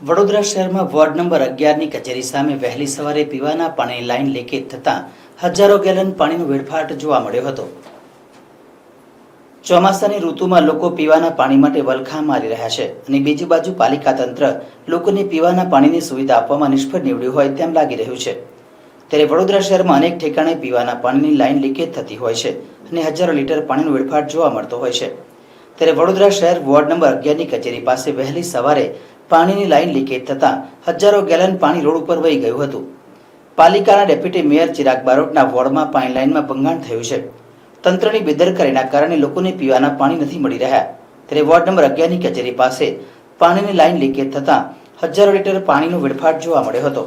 વડોદરા શહેરમાં ward number 11ની કચેરી સામે વહેલી સવારે પીવાના પાણીની લાઇન લીકેજ થતાં હજારો ગેલન પાણીનો વેડફાટ જોવા મળ્યો હતો। ચોમાસાની ઋતુમાં લોકો પીવાના પાણી માટે વલખા મારી રહ્યા છે અને બીજી બાજુ પાલિકા તંત્ર લોકોને પીવાના પાણીની સુવિધા આપવામાં નિષ્ફળ નીવડ્યું હોય તેમ લાગી રહ્યું છે। ત્યારે વડોદરા શહેરમાં અનેક ઠેકાણે પીવાના પાણીની લાઇન લીકેજ થતી હોય છે અને હજારો લીટર પાણીનો વેડફાટ જોવા મળતો હોય છે। ત્યારે વડોદરા શહેર વોર્ડ નંબર 11ની કચેરી પાસે વહેલી સવારે પાણીની લાઇન લીકેજ થતાં હજારો ગેલન પાણી રોડ ઉપર વહી ગયું હતું। પાલિકાના ડેપ્યુટી મેયર ચિરાગ બારોટના વોર્ડમાં પાણી લાઇનમાં ભંગાણ થયું છે। તંત્રની બેદરકારીના કારણે લોકોને પીવાના પાણી નથી મળી રહ્યા। ત્યારે વોર્ડ નંબર 11ની કચેરી પાસે પાણીની લાઇન લીકેજ થતાં હજારો લીટર પાણીનો વેડફાટ જોવા મળ્યો હતો।